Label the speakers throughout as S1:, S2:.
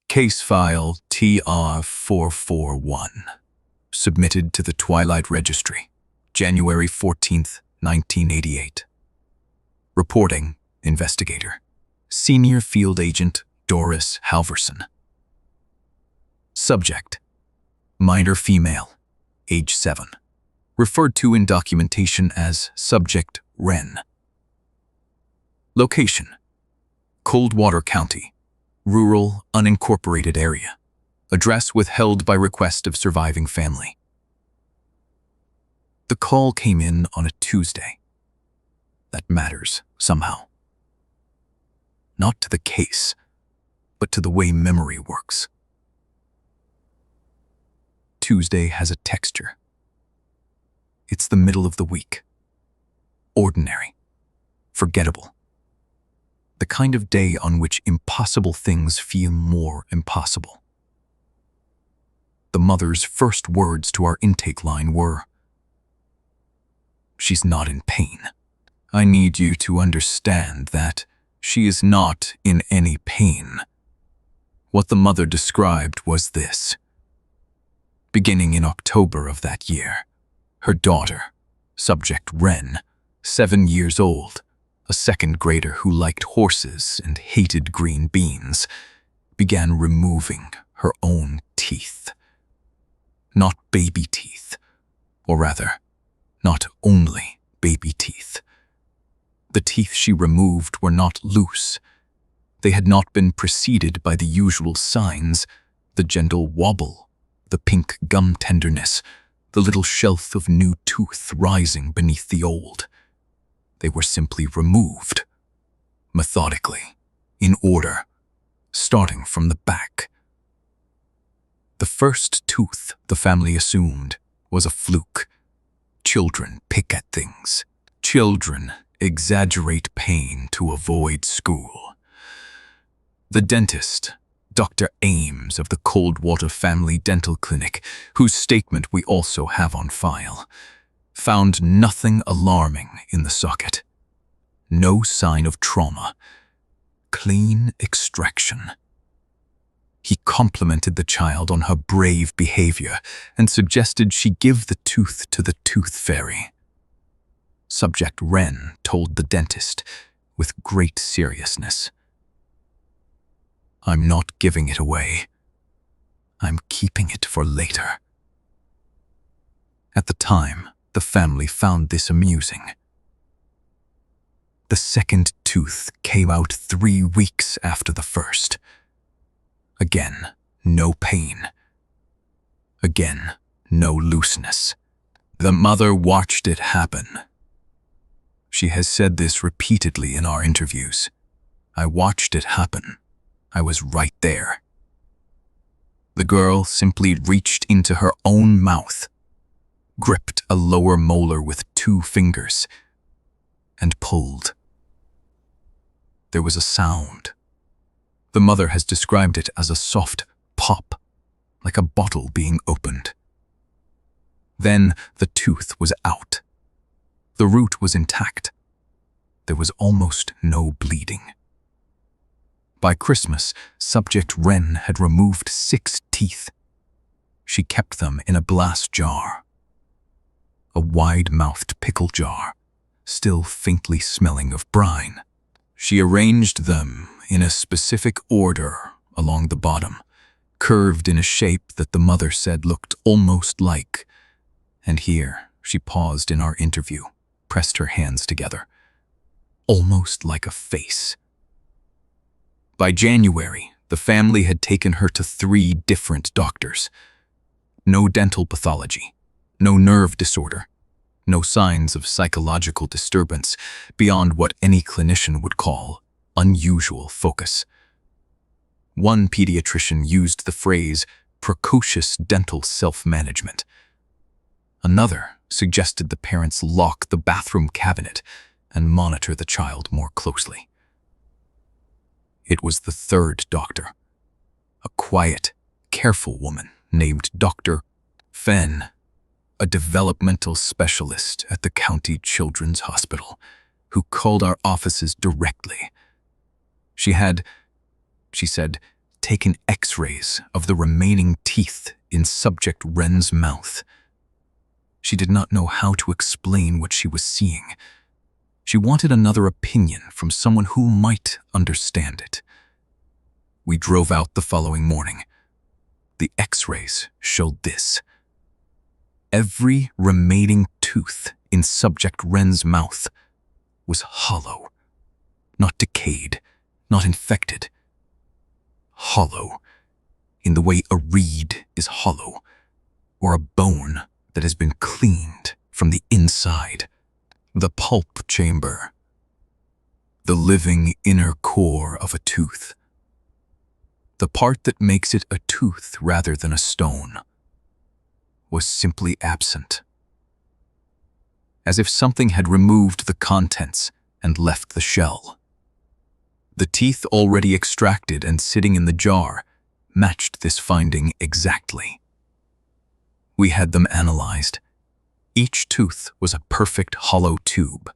S1: Case file TR441. Submitted to the Twilight Registry, January 14th, 1988. Reporting, Investigator, Senior Field Agent Doris Halverson. Subject, minor female, age 7, referred to in documentation as Subject Wren. Location, Coldwater County, rural, unincorporated area. Address withheld by request of surviving family. The call came in on a Tuesday. That matters somehow. Not to the case, but to the way memory works. Tuesday has a texture. It's the middle of the week. Ordinary. Forgettable. The kind of day on which impossible things feel more impossible. The mother's first words to our intake line were, "She's not in pain. I need you to understand that she is not in any pain." What the mother described was this. Beginning in October of that year, her daughter, Subject Wren, 7 years old, a second grader who liked horses and hated green beans, began removing her own teeth. Not baby teeth, or rather, not only baby teeth. The teeth she removed were not loose. They had not been preceded by the usual signs, the gentle wobble, the pink gum tenderness, the little shelf of new tooth rising beneath the old. They were simply removed, methodically, in order, starting from the back. The first tooth, the family assumed, was a fluke. Children pick at things. Children exaggerate pain to avoid school. The dentist, Dr. Ames of the Coldwater Family Dental Clinic, whose statement we also have on file, found nothing alarming in the socket. No sign of trauma. Clean extraction. He complimented the child on her brave behavior and suggested she give the tooth to the tooth fairy. Subject Wren told the dentist with great seriousness, "I'm not giving it away. I'm keeping it for later." At the time, the family found this amusing. The second tooth came out 3 weeks after the first. Again, no pain. Again, no looseness. The mother watched it happen. She has said this repeatedly in our interviews. "I watched it happen. I was right there." The girl simply reached into her own mouth, gripped a lower molar with 2 fingers, and pulled. There was a sound. The mother has described it as a soft pop, like a bottle being opened. Then the tooth was out. The root was intact. There was almost no bleeding. By Christmas, Subject Wren had removed 6 teeth. She kept them in a glass jar. A wide-mouthed pickle jar, still faintly smelling of brine. She arranged them in a specific order along the bottom, curved in a shape that the mother said looked almost like, and here she paused in our interview, pressed her hands together, almost like a face. By January, the family had taken her to 3 different doctors. No dental pathology, no nerve disorder, no signs of psychological disturbance beyond what any clinician would call unusual focus. One pediatrician used the phrase precocious dental self-management. Another suggested the parents lock the bathroom cabinet and monitor the child more closely. It was the 3rd doctor, a quiet, careful woman named Dr. Fenn, a developmental specialist at the County Children's Hospital, who called our offices directly. She had, she said, taken X-rays of the remaining teeth in subject Ren's mouth. She did not know how to explain what she was seeing. She wanted another opinion from someone who might understand it. We drove out the following morning. The X-rays showed this. Every remaining tooth in subject Ren's mouth was hollow, not decayed, not infected. Hollow, in the way a reed is hollow, or a bone that has been cleaned from the inside. The pulp chamber, the living inner core of a tooth, the part that makes it a tooth rather than a stone, was simply absent. As if something had removed the contents and left the shell. The teeth already extracted and sitting in the jar matched this finding exactly. We had them analyzed. Each tooth was a perfect hollow tube.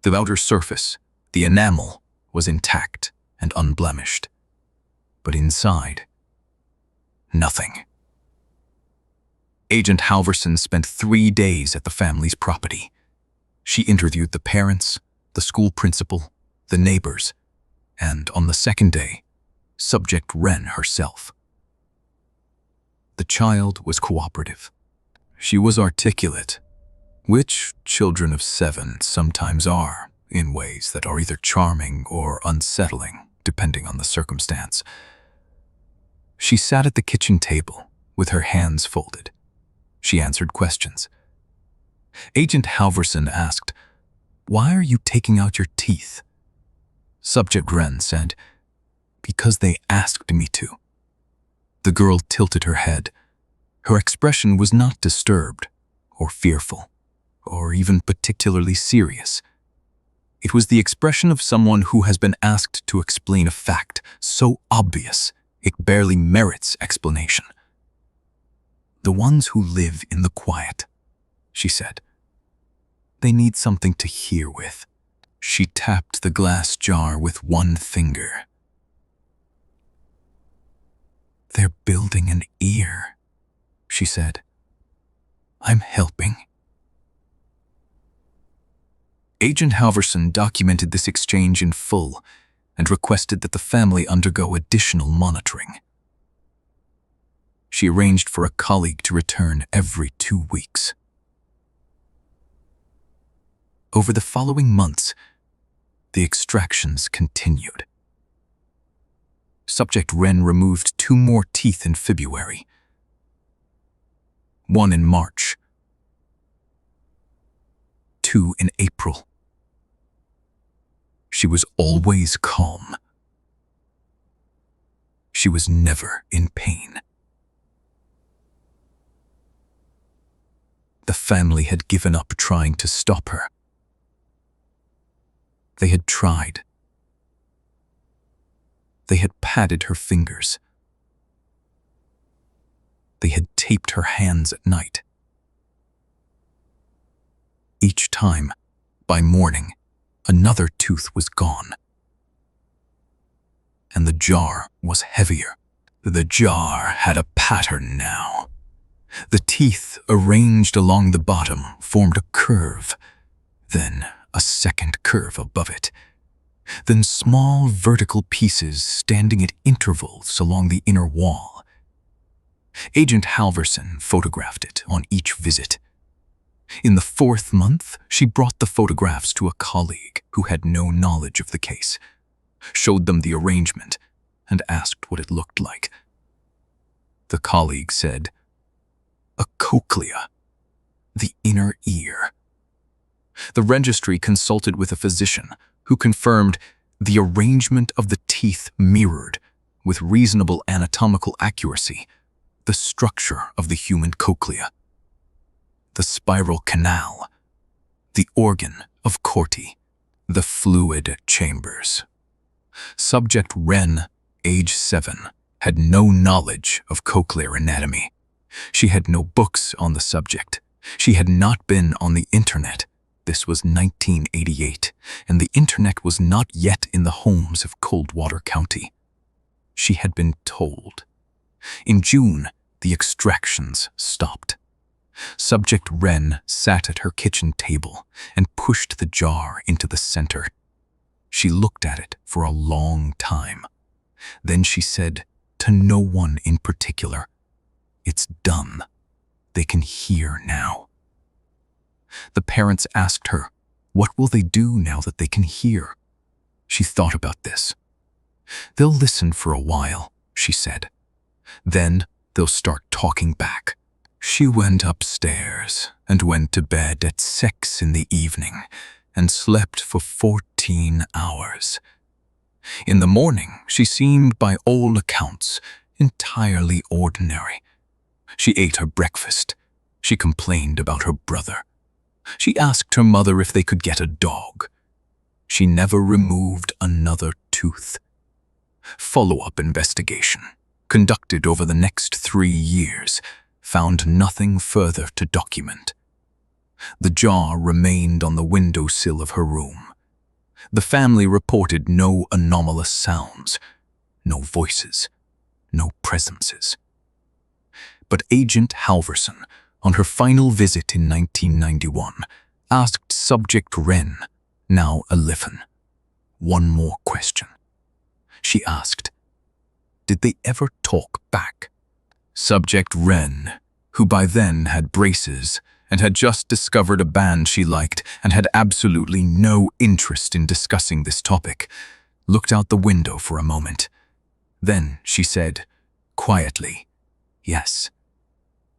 S1: The outer surface, the enamel, was intact and unblemished. But inside, nothing. Agent Halverson spent 3 days at the family's property. She interviewed the parents, the school principal, the neighbors, and on the second day, subject Ren herself. The child was cooperative. She was articulate, which children of 7 sometimes are, in ways that are either charming or unsettling, depending on the circumstance. She sat at the kitchen table with her hands folded. She answered questions. Agent Halverson asked, "Why are you taking out your teeth?" Subject Ren said, "Because they asked me to." The girl tilted her head. Her expression was not disturbed, or fearful, or even particularly serious. It was the expression of someone who has been asked to explain a fact so obvious it barely merits explanation. "The ones who live in the quiet," she said. "They need something to hear with." She tapped the glass jar with one finger. "They're building an ear," she said. "I'm helping." Agent Halverson documented this exchange in full and requested that the family undergo additional monitoring. She arranged for a colleague to return every 2 weeks. Over the following months, the extractions continued. Subject Ren removed 2 more teeth in February, 1 in March, 2 in April. She was always calm. She was never in pain. The family had given up trying to stop her. They had tried. They had padded her fingers. They had taped her hands at night. Each time, by morning, another tooth was gone. And the jar was heavier. The jar had a pattern now. The teeth arranged along the bottom formed a curve, then a second curve above it, then small vertical pieces standing at intervals along the inner wall. Agent Halverson photographed it on each visit. In the 4th month, she brought the photographs to a colleague who had no knowledge of the case, showed them the arrangement, and asked what it looked like. The colleague said, "A cochlea, the inner ear." The registry consulted with a physician who confirmed the arrangement of the teeth mirrored, with reasonable anatomical accuracy, the structure of the human cochlea. The spiral canal, the organ of Corti, the fluid chambers. Subject Ren, age 7, had no knowledge of cochlear anatomy. She had no books on the subject. She had not been on the internet. This was 1988, and the internet was not yet in the homes of Coldwater County. she had been told. In June, the extractions stopped. Subject Wren sat at her kitchen table and pushed the jar into the center. She looked at it for a long time. Then she said, to no one in particular, "It's done. They can hear now." The parents asked her, what will they do now that they can hear? She thought about this. They'll listen for a while, she said. Then they'll start talking back. She went upstairs and went to bed at 6 in the evening and slept for 14 hours. In the morning, she seemed, by all accounts, entirely ordinary. She ate her breakfast. She complained about her brother. She asked her mother if they could get a dog. She never removed another tooth. Follow-up investigation, conducted over the next 3 years, found nothing further to document. The jar remained on the windowsill of her room. The family reported no anomalous sounds, no voices, no presences. But Agent Halverson, on her final visit in 1991, asked Subject Wren, now 11, one more question. She asked, did they ever talk back? Subject Wren, who by then had braces and had just discovered a band she liked and had absolutely no interest in discussing this topic, looked out the window for a moment. Then she said, quietly, yes.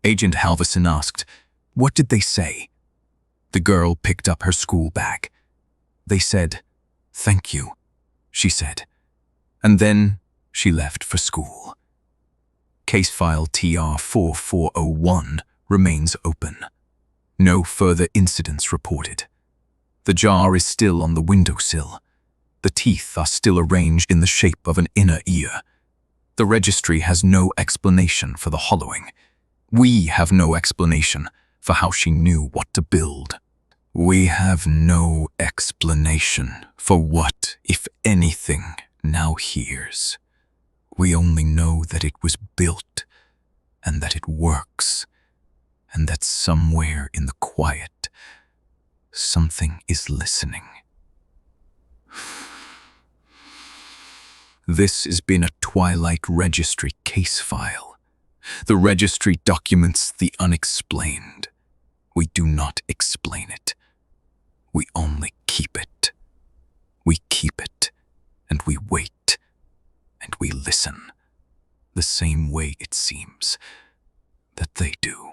S1: Agent Halverson asked, what did they say? The girl picked up her school bag. They said, thank you, she said. And then she left for school. Case file TR 4401 remains open. No further incidents reported. The jar is still on the windowsill. The teeth are still arranged in the shape of an inner ear. The registry has no explanation for the hollowing. We have no explanation for how she knew what to build. We have no explanation for what, if anything, now hears. We only know that it was built, and that it works, and that somewhere in the quiet, something is listening. This has been a Twilight Registry case file. The registry documents the unexplained. We do not explain it. We only keep it. We keep it, and we wait, and we listen, the same way it seems that they do.